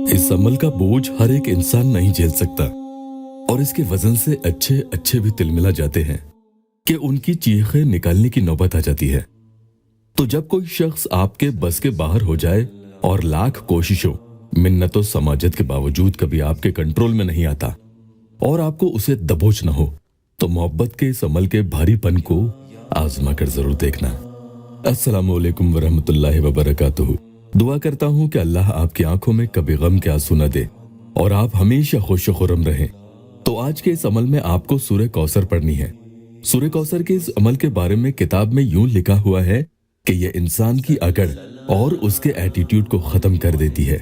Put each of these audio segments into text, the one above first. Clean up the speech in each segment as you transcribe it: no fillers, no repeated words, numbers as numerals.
इस अमल का बोझ हर एक इंसान नहीं झेल सकता और इसके वजन से अच्छे अच्छे भी तिलमिला जाते हैं कि उनकी चीखें निकालने की नौबत आ जाती है। तो जब कोई शख्स आपके बस के बाहर हो जाए और लाख कोशिशों मिन्नतों समाजत के बावजूद कभी आपके कंट्रोल में नहीं आता और आपको उसे दबोच न हो, तो मोहब्बत के इस अमल के भारीपन को आजमा कर जरूर देखना। अस्सलामु अलैकुम वरहमतुल्लाहि वबरकातुहू। दुआ करता हूँ कि अल्लाह आपकी आंखों में कभी गम के आंसू न दे और आप हमेशा खुश खुर्रम रहें। तो आज के इस अमल में आपको सूरह कौसर पढ़नी है। सूरह कौसर के इस अमल के बारे में किताब में यूं लिखा हुआ है कि यह इंसान की अकड़ और उसके एटीट्यूड को खत्म कर देती है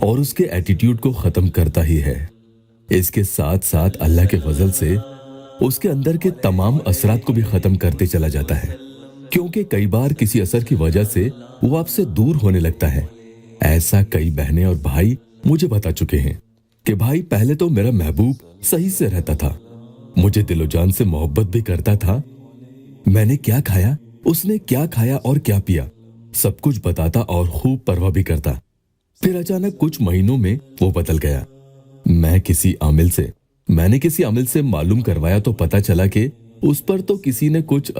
और उसके एटीट्यूड को खत्म करता ही है। इसके साथ साथ अल्लाह के फजल से उसके अंदर के तमाम असरात को भी खत्म करते चला जाता है, क्योंकि कई बार किसी असर की वजह से वो आपसे दूर होने लगता है। ऐसा कई बहनें और भाई मुझे बता चुके हैं कि भाई पहले तो मेरा महबूब सही से रहता था, मुझे दिलो जान से मोहब्बत भी करता था, मैंने क्या खाया, उसने क्या खाया और क्या पिया सब कुछ बताता और खूब परवाह भी करता। फिर अचानक कुछ महीनों में वो बदल गया। मैंने किसी आमिल से मालूम करवाया तो पता चला कि उस पर तो किसी ने कुछ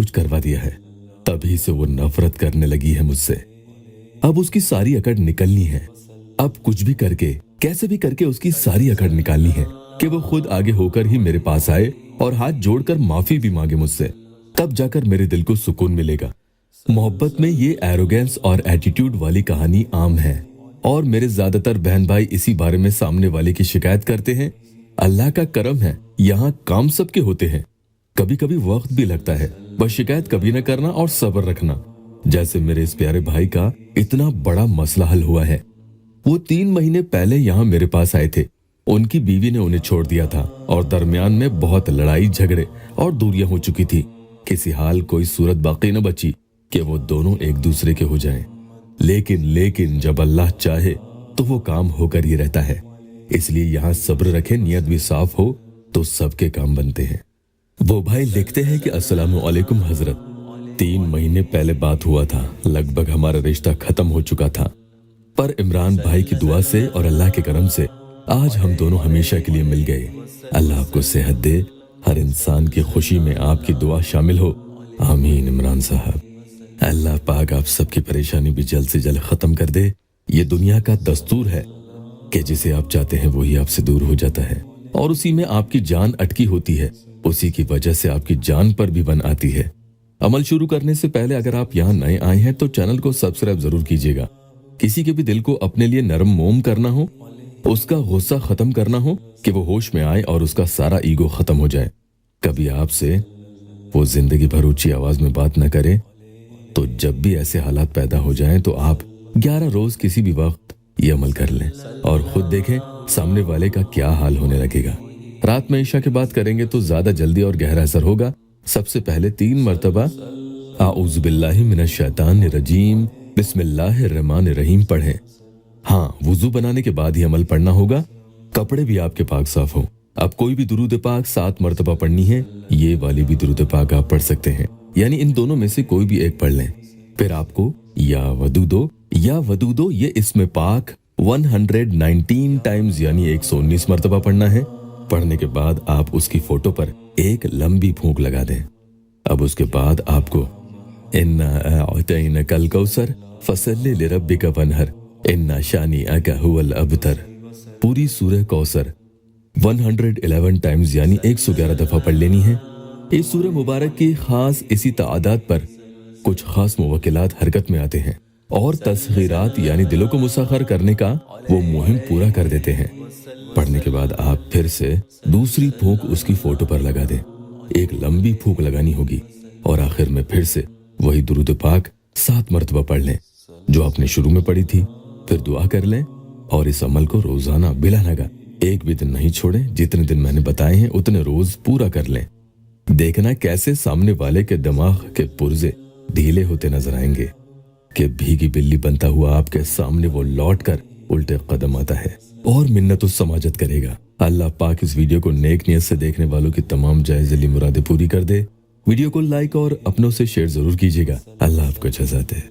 करवा दिया है। तभी से वो नफरत करने लगी है मुझसे। अब उसकी सारी अकड़ निकलनी है। अब कुछ भी करके, कैसे भी करके उसकी सारी अकड़ निकालनी है कि वो खुद आगे होकर ही मेरे पास आए और हाथ जोड़कर माफी भी मांगे मुझसे। तब जाकर मेरे दिल को सुकून मिलेगा। मोहब्बत में ये एरोगेंस और एटीट्यूड वाली कहानी आम है और मेरे ज्यादातर बहन भाई इसी बारे में सामने वाले की शिकायत करते हैं। अल्लाह का करम है, यहाँ काम सबके होते हैं। कभी कभी वक्त भी लगता है, बस शिकायत कभी न करना और सब्र रखना। जैसे मेरे इस प्यारे भाई का इतना बड़ा मसला हल हुआ है। वो 3 महीने पहले यहाँ मेरे पास आए थे। उनकी बीवी ने उन्हें छोड़ दिया था और दरमियान में बहुत लड़ाई झगड़े और दूरियां हो चुकी थी। किसी हाल कोई सूरत बाकी न बची कि वो दोनों एक दूसरे के हो जाएं। लेकिन जब अल्लाह चाहे तो वो काम होकर ही रहता है। इसलिए यहाँ सब्र रखे, नियत भी साफ हो तो सबके काम बनते हैं। वो भाई लिखते हैं कि अस्सलामु अलैकुम हजरत, 3 महीने पहले बात हुआ था। लगभग हमारा रिश्ता खत्म हो चुका था, पर इमरान भाई की दुआ से और अल्लाह के करम से आज हम दोनों हमेशा के लिए मिल गए। अल्लाह आपको सेहत दे, हर इंसान की खुशी में आपकी दुआ शामिल हो। आमीन इमरान साहब। अल्लाह पाक आप सबकी परेशानी भी जल्द से जल्द खत्म कर दे। ये दुनिया का दस्तूर है कि जिसे आप चाहते हैं वही आपसे दूर हो जाता है और उसी में आपकी जान अटकी होती है। उसी की वजह से आपकी जान पर भी बन आती है। अमल शुरू करने से पहले अगर आप यहाँ नए आए हैं तो चैनल को सब्सक्राइब जरूर कीजिएगा। किसी के भी दिल को अपने लिए नरम मोम करना हो, उसका गुस्सा खत्म करना हो कि वो होश में आए और उसका सारा ईगो खत्म हो जाए। कभी आपसे वो जिंदगी भर ऊंची आवाज में बात न करे, तो जब भी ऐसे हालात पैदा हो जाएं तो आप 11 रोज किसी भी वक्त ये अमल कर लें और खुद देखें सामने वाले का क्या हाल होने लगेगा। रात में ईशा के बाद करेंगे तो ज्यादा जल्दी और गहरा असर होगा। सबसे पहले 3 मरतबा आऊज़ु बिल्लाहि मिनश शैतानिर रजीम बिस्मिल्लाहिर रहमानिर रहीम पढ़ें। हाँ, वुजू बनाने के बाद ही अमल पढ़ना होगा। कपड़े भी आपके पाक साफ हो। अब कोई भी दुरूद पाक 7 मरतबा पढ़नी है। ये वाली भी दुरूद पाक आप पढ़ सकते हैं, यानी इन दोनों में से कोई भी एक पढ़ लें। फिर आपको या वदूदो ये इस्म पाक 119 टाइम्स यानी 119 मरतबा पढ़ना है। पढ़ने के बाद आप उसकी फोटो पर एक लंबी फूंक लगा दें। अब उसके बाद आपको इन्ना अअतैनकल कौसर फसल्लि लिरब्बिका वनहर इन्ना शानिअका हुवल अबतर पूरी सूरह कौसर 111 टाइम्स यानी 111 दफा पढ़ लेनी है। इस सूरह मुबारक की खास इसी तादाद पर कुछ खास मुवक्किलात हरकत में आते हैं और तस्गीरात यानी दिलों को मुसाखर करने का वो मुहिम पूरा कर देते हैं। पढ़ने के बाद आप फिर से दूसरी फूंक उसकी फोटो पर लगा दें। एक लंबी फूंक लगानी होगी और आखिर में फिर से वही दुरूद पाक 7 मरतबा पढ़ लें जो आपने शुरू में पढ़ी थी। फिर दुआ कर लें और इस अमल को रोजाना बिला नगा एक भी दिन नहीं छोड़ें। जितने दिन मैंने बताए हैं उतने रोज पूरा कर लें। देखना कैसे सामने वाले के दिमाग के पुर्जे ढीले होते नजर आएंगे कि भीगी बिल्ली बनता हुआ आपके सामने वो लौट कर उल्टे कदम आता है और मिन्नतों समाजत करेगा। अल्लाह पाक इस वीडियो को नेक नियत से देखने वालों की तमाम जायज़ अली मुरादें पूरी कर दे। वीडियो को लाइक और अपनों से शेयर जरूर कीजिएगा। अल्लाह आपको जज़ा दे।